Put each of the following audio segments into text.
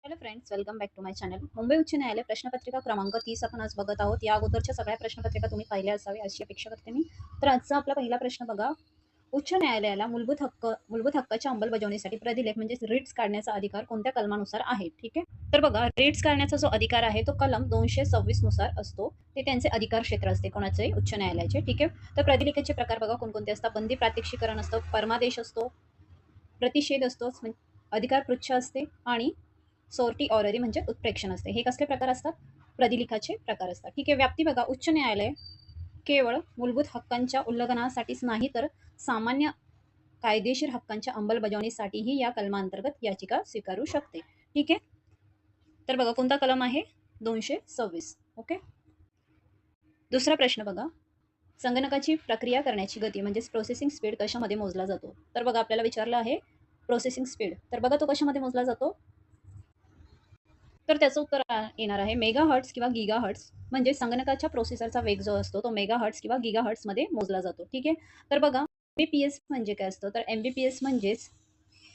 Hello friends, welcome back to my channel. Mumbai उच्च न्यायालय प्रश्नपत्रिका क्रमांक 30 आपण आज बघत आहोत. या अगोदरच्या सगळ्या प्रश्नपत्रिका तुम्ही पाहिल्या असाव्या अशी अपेक्षा करते मी. तर आजचा आपला पहिला प्रश्न बघा. उच्च न्यायालयाला मूलभूत हक्काच्या अंमलबजावणीसाठी प्रतिलेख म्हणजे रिट्स काढण्याचा अधिकार कोणत्या कलमानुसार आहे? ठीक आहे. तर बघा, रिट्स काढण्याचा जो अधिकार आहे तो कलम 226 नुसार असतो. ते त्यांचे अधिकार क्षेत्र असते कोणाचे? उच्च न्यायालयाचे. ठीक आहे. तर प्रतिलेखाचे प्रकार बघा कोणकोणते असतात? बंदी प्रात्यक्षिकरण असतं, परमादेश असतो, प्रतिषेध असतो, अधिकार पृच्छ असते आणि सोर्टी ऑर्डरी म्हणजे उत्प्रेक्षण असते. हे कसले प्रकार असतात? प्रतिलेखाचे प्रकार असतात. ठीक आहे. व्याप्ती बघा, उच्च न्यायालय केवळ मूलभूत हक्कांच्या उल्लंघनासाठीच नाही तर सामान्य कायदेशीर हक्कांच्या अंमलबजावणीसाठीही या कलमांतर्गत याचिका स्वीकारू शकते. ठीक आहे. तर बघा कोणता कलम आहे? 226. ओके. दुसरा प्रश्न बघा, संगणकाची प्रक्रिया करण्याची गती म्हणजेच प्रोसेसिंग स्पीड कशामध्ये मोजला जातो? तर बघा आपल्याला विचारलं आहे प्रोसेसिंग स्पीड. तर बघा तो कशामध्ये मोजला जातो? तर त्याचं उत्तर येणार आहे मेगा हर्ट्स किंवा गीगा हर्ट्स. म्हणजे संगणकाच्या प्रोसेसरचा वेग जो असतो तो मेगा हर्ट्स किंवा गीगा मध्ये मोजला जातो. ठीक आहे. तर बघा एमबीपीएस म्हणजे काय असतं? तर एमबीपीएस म्हणजेच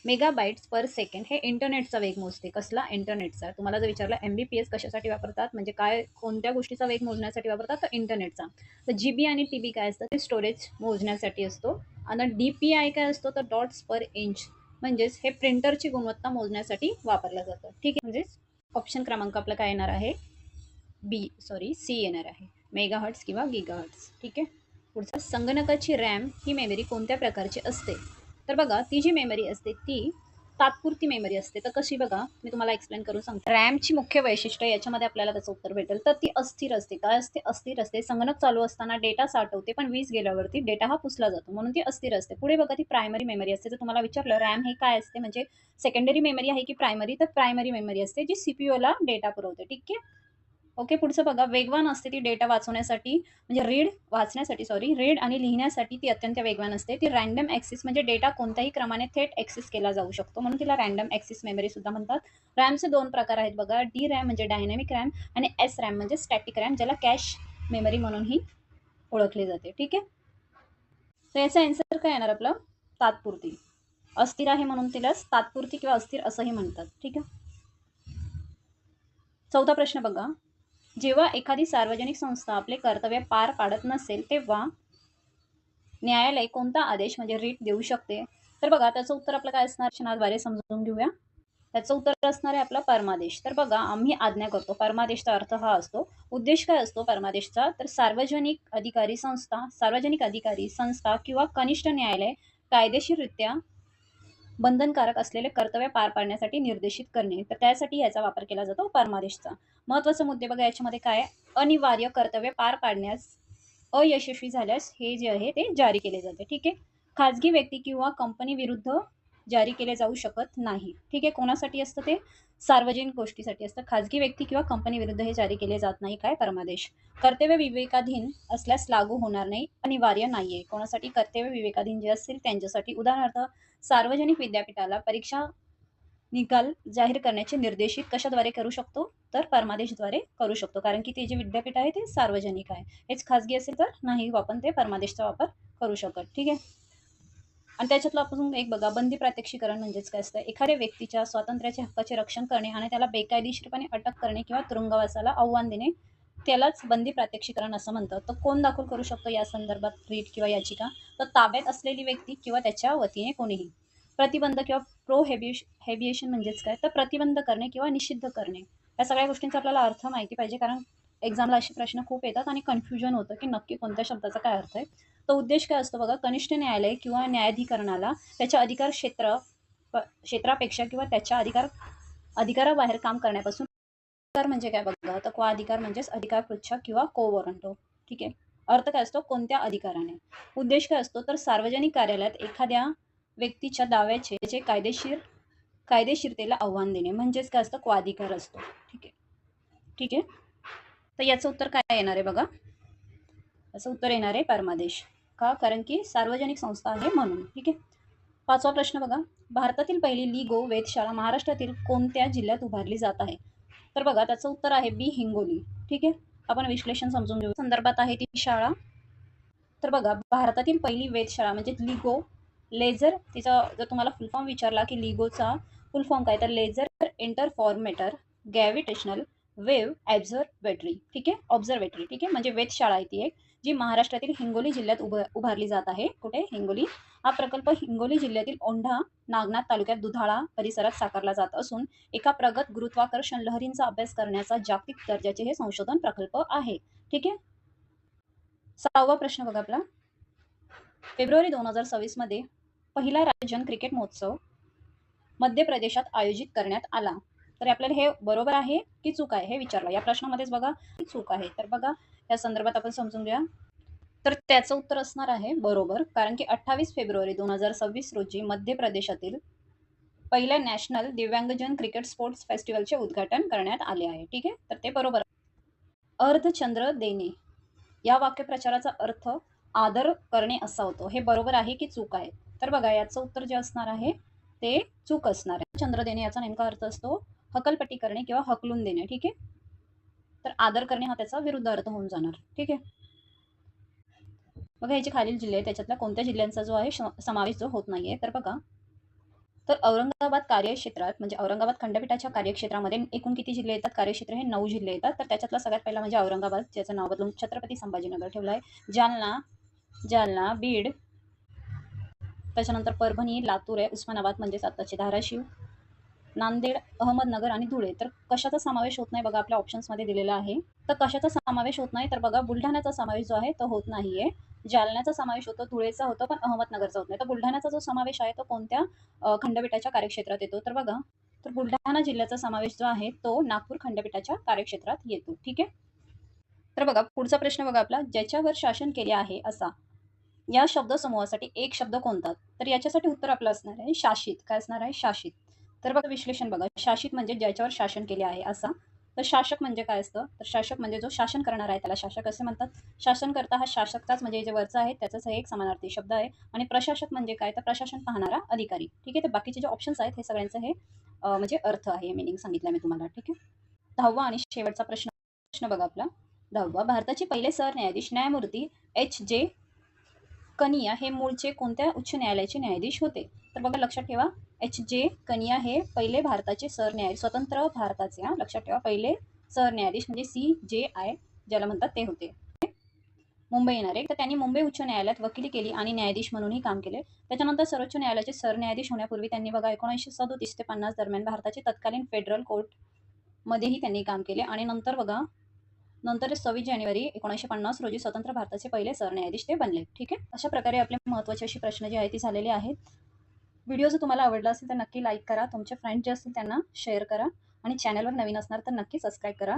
मेगाबाइट्स पर सेकंड. हे इंटरनेटचा वेग मोजते. कसला? इंटरनेटचा. तुम्हाला जर विचारलं एमबीपीएस कशासाठी वापरतात, म्हणजे काय कोणत्या गोष्टीचा वेग मोजण्यासाठी वापरतात? तर इंटरनेटचा. तर जीबी आणि टीबी काय असतं? ते स्टोरेज मोजण्यासाठी असतो. आणि डीपीआय काय असतो? तर डॉट्स पर इंच. म्हणजेच हे प्रिंटरची गुणवत्ता मोजण्यासाठी वापरलं जातं. ठीक आहे. म्हणजेच ऑप्शन क्रमांक आपला काय येणार आहे? सी येणार आहे. मेगाहर्ट्ज किंवा गीगाहर्ट्ज. ठीक आहे. पुढचा, संगणकाची रॅम ही मेमरी कोणत्या प्रकारची असते? तर बघा ती जी मेमरी असते ती तात्पुरती मेमरी असते. तर कशी बघा मी तुम्हाला एक्सप्लेन करून सांगते. रॅमची मुख्य वैशिष्ट्य याच्यामध्ये आपल्याला त्याचं उत्तर भेटेल. तर ती अस्थिर असते. काय असते? अस्थिर असते. संगणक चालू असताना डेटा साठवते पण वीज गेल्यावरती डेटा हा पुसला जातो म्हणून ती अस्थिर असते. पुढे बघा ती प्रायमरी मेमरी असते. जर तुम्हाला विचारलं रॅम हे काय असते, म्हणजे सेकंडरी मेमरी आहे की प्रायमरी, तर प्रायमरी मेमरी असते जी सीपीयूला डेटा पुरवते. ठीक आहे. ओके. पुढचं बघा, वेगवान असते ती डेटा वाचवण्यासाठी, म्हणजे रीड आणि लिहिण्यासाठी ती अत्यंत वेगवान असते. ती रँडम ॲक्सेस म्हणजे डेटा कोणत्याही क्रमाने थेट ॲक्सेस केला जाऊ शकतो म्हणून तिला रँडम ॲक्सेस मेमरी सुद्धा म्हणतात. रॅमचे दोन प्रकार आहेत बघा, डी रॅम म्हणजे डायनॅमिक रॅम आणि एस रॅम म्हणजे स्टॅटिक रॅम, ज्याला कॅश मेमरी म्हणूनही ओळखले जाते. ठीक आहे. तर याचा आन्सर काय येणार आपलं? तात्पुरती. अस्थिर आहे म्हणून तिला तात्पुरती किंवा अस्थिर असंही म्हणतात. ठीक आहे. चौथा प्रश्न बघा, जेव्हा एखादी सार्वजनिक संस्था आपले कर्तव्य पार पाडत नसेल तेव्हा न्यायालय कोणता आदेश म्हणजे रिट देऊ शकते? तर बघा त्याचं उत्तर आपलं काय असणार? क्षणाद्वारे समजून घेऊया. त्याचं उत्तर असणार आहे आपला परमादेश. तर बघा आम्ही आज्ञा करतो. परमादेशचा अर्थ हा असतो. उद्देश काय असतो परमादेशचा? तर सार्वजनिक अधिकारी संस्था किंवा कनिष्ठ न्यायालय कायदेशीररित्या बंधनकारक असलेले कर्तव्य पार पाडण्यासाठी निर्देशित करणे. तर त्यासाठी याचा वापर केला जातो परमादेशचा. महत्वाचे मुद्दे बघा याच्यामध्ये काय? अनिवार्य कर्तव्य पार पाडण्यास अयशस्वी झाल्यास हे जे आहे ते जारी केले जाते. ठीक आहे. खाजगी व्यक्ती किंवा कंपनी विरुद्ध जारी केले जाऊ शकत नाही. ठीक आहे. कोणासाठी असतं ते? सार्वजनिक गोष्टीसाठी असतं. खाजगी व्यक्ती किंवा कंपनी विरुद्ध हे जारी केले जात नाही. काय? परमादेश. कर्तव्य विवेकाधीन असल्यास लागू होणार नाही, अनिवार्य नाहीये. कोणासाठी? कर्तव्य विवेकाधीन जे असतील त्यांच्यासाठी. उदाहरणार्थ सार्वजनिक विद्यापीठाला परीक्षा निकाल जाहीर करण्याचे निर्देशित कशाद्वारे करू शकतो? तर परमादेशद्वारे करू शकतो. कारण की ते जे विद्यापीठ आहे ते सार्वजनिक आहे. हेच खाजगी असेल तर नाही आपण ते परमादेशचा वापर करू शकत. ठीक आहे. आणि त्याच्यातलं आपण एक बघा, बंदी प्रात्यक्षिकरण म्हणजेच काय असतं? एखाद्या व्यक्तीच्या स्वातंत्र्याच्या हक्काचे रक्षण करणे आणि त्याला बेकायदेशीरपणे अटक करणे किंवा तुरुंगवासाला आव्हान देणे त्यालाच बंदी प्रात्यक्षिकरण असं म्हणतात. तर कोण दाखल करू शकतो या संदर्भात रीट किंवा याचिका? तर ताब्यात असलेली व्यक्ती किंवा त्याच्या वतीने कोणीही. प्रतिबंध किंवा हेबिएशन म्हणजेच काय? तर प्रतिबंध करणे किंवा निषिद्ध करणे. या सगळ्या गोष्टींचा आपल्याला अर्थ माहिती पाहिजे, कारण एक्झामला असे प्रश्न खूप येतात आणि कन्फ्युजन होतं की नक्की कोणत्या शब्दाचा काय अर्थ आहे. तो उद्देश काय असतो बघा, कनिष्ठ न्यायालय किंवा न्यायाधिकरणाला त्याच्या क्षेत्रापेक्षा किंवा त्याच्या अधिकाराबाहेर काम करण्यापासून. अधिकार म्हणजे काय बघा, तर को अधिकार म्हणजेच अधिकार पृच्छ किंवा को वॉरंटो. ठीक आहे. अर्थ काय असतो? कोणत्या अधिकाराने. उद्देश काय असतो? तर सार्वजनिक कार्यालयात एखाद्या व्यक्तीच्या दाव्याचे कायदेशीरतेला आव्हान देणे म्हणजेच काय असतं? को अधिकार असतो. ठीक आहे. ठीक आहे. तर याचं उत्तर काय येणार आहे बघा? याचं उत्तर येणार आहे परमादेश. का? कारण की सार्वजनिक संस्था आहे म्हणून. ठीक आहे. पाचवा प्रश्न बघा, भारतातील पहिली लीगो वेधशाळा महाराष्ट्रातील कोणत्या जिल्ह्यात उभारली जात आहे? तर बघा त्याचं उत्तर आहे बी, हिंगोली. ठीक आहे. आपण विश्लेषण समजून घेऊ. संदर्भात आहे ती शाळा. तर बघा भारतातील पहिली वेधशाळा म्हणजे लिगो लेझर, तिचा जर तुम्हाला फुल फॉर्म विचारला की लिगोचा फुल फॉर्म काय, तर लेझर इंटरफॉर्मेटर गॅव्हिटेशनल वेव्ह ॲब्झर्वेटरी. ठीक आहे, ऑब्झर्वेटरी. ठीक आहे, म्हणजे वेधशाळा आहे ती एक, जी महाराष्ट्रातील हिंगोली जिल्ह्यात उभारली जात आहे. कुठे, हिंगोली. हा प्रकल्प हिंगोली जिल्ह्यातील औंढा नागनाथ तालुक्यात दुधाळा परिसरात साकारला जात असून एका प्रगत गुरुत्वाकर्षण लहरींचा अभ्यास करण्याचा जागतिक दर्जाचे हे संशोधन प्रकल्प आहे. ठीक आहे. 6वा प्रश्न बघा आपला. फेब्रुवारी 2026 मध्ये पहिला राज्य क्रिकेट महोत्सव मध्य प्रदेशात आयोजित करण्यात आला. तर आपल्याला हे बरोबर आहे की चूक आहे हे विचारलं. या प्रश्नामध्येच बघा चूक आहे. तर बघा या संदर्भात आपण समजून घ्या. तर त्याचं उत्तर असणार आहे बरोबर, कारण की 28 फेब्रुवारी 2026 रोजी मध्य प्रदेशातील पहिल्या नॅशनल दिव्यांगजन क्रिकेट स्पोर्ट्स फेस्टिवलचे उद्घाटन करण्यात आले आहे. ठीक आहे, तर ते बरोबर. अर्धचंद्र देणे या वाक्यप्रचाराचा अर्थ आदर करणे असा होतो. हे बरोबर आहे की चूक आहे? तर बघा याचं उत्तर जे असणार आहे ते चूक असणार आहे. चंद्र देणे याचा नेमका अर्थ असतो हकलपट्टी करणे किंवा हकलून देणे. ठीक आहे, तर आदर करणे हा त्याचा विरुद्ध अर्थ होऊन जाणार. ठीक आहे. बघा याचे खालील जिल्हे आहेत, त्याच्यातल्या कोणत्या जिल्ह्यांचा जो आहे समावेश जो होत नाहीये, तर बघा. तर औरंगाबाद कार्यक्षेत्रात म्हणजे औरंगाबाद खंडपीठाच्या कार्यक्षेत्रामध्ये एकूण किती जिल्हे येतात? कार्यक्षेत्र हे 9 जिल्हे येतात. तर त्याच्यातला सगळ्यात पहिला म्हणजे औरंगाबाद, ज्याचं नाव बदलून छत्रपती संभाजीनगर ठेवलं आहे. जालना, बीड, त्याच्यानंतर परभणी, लातूर आहे, उस्मानाबाद म्हणजेच आताचे धाराशिव, नांदेड, अहमदनगर आणि धुळे. तर कशाचा समावेश होत नाही बघा, आपल्या ऑप्शन्समध्ये दिलेला आहे. तर कशाचा समावेश होत नाही, तर बघा बुलढाण्याचा समावेश जो आहे तो होत नाहीये. जालन्याचा समावेश होतो, धुळेचा होतो, पण अहमदनगरचा होत नाही. तर बुलढाण्याचा जो समावेश आहे तो कोणत्या खंडपीठाच्या कार्यक्षेत्रात येतो, तर बघा. तर बुलढाणा जिल्ह्याचा समावेश जो आहे तो नागपूर खंडपीठाच्या कार्यक्षेत्रात येतो. ठीक आहे. तर बघा पुढचा प्रश्न बघा आपला. ज्याच्यावर शासन केले आहे असा या शब्दसमूहासाठी एक शब्द कोणता? तर याच्यासाठी उत्तर आपलं असणार आहे शासित. काय असणार आहे? शासित. तर बघा विश्लेषण बघा. शासित म्हणजे ज्याच्यावर शासन केले आहे असा. तर शासक म्हणजे काय असतं? तर शासक म्हणजे जो शासन करणार आहे त्याला शासक असे म्हणतात. शासनकर्ता हा शासकचाच म्हणजे जे वरचा आहे त्याचाच एक समानार्थी शब्द आहे. आणि प्रशासक म्हणजे काय? तर प्रशासन पाहणारा अधिकारी. ठीक आहे. तर बाकीचे जे ऑप्शन्स आहेत हे सगळ्यांचं हे म्हणजे अर्थ आहे, मीनिंग सांगितलं मी तुम्हाला. ठीक आहे. 10वा आणि शेवटचा प्रश्न बघा आपला. 10वा. भारताचे पहिले सरन्यायाधीश न्यायमूर्ती एच.जे. कनिया हे मूळचे कोणत्या उच्च न्यायालयाचे न्यायाधीश होते? तर बघा लक्षात ठेवा, एच.जे. कनिया हे पहिले भारताचे सरन्यायाधीश, स्वतंत्र भारताचे, लक्षात ठेवा, पहिले सरन्यायाधीश म्हणजे CJI ज्याला म्हणतात ते होते. मुंबई येणारे. तर त्यांनी मुंबई उच्च न्यायालयात वकिली केली आणि न्यायाधीश म्हणूनही काम केले. त्याच्यानंतर सर्वोच्च न्यायालयाचे सरन्यायाधीश होण्यापूर्वी त्यांनी बघा 1937 ते 50 दरम्यान भारताचे तत्कालीन फेडरल कोर्टमध्येही त्यांनी काम केले आणि नंतर बघा नंतर 26 जानेवारी 1950 रोजी स्वतंत्र भारताचे पहिले सरन्यायाधीश ते बनले. ठीक आहे. अशा प्रकारे आपले महत्त्वाचे अशी प्रश्न जे आहेत ते झालेले आहेत. व्हिडिओ जर तुम्हाला आवडला असेल तर नक्की लाईक करा. तुमचे फ्रेंड्स जे असतील त्यांना शेअर करा आणि चॅनलवर नवीन असणार तर नक्की सबस्क्राईब करा.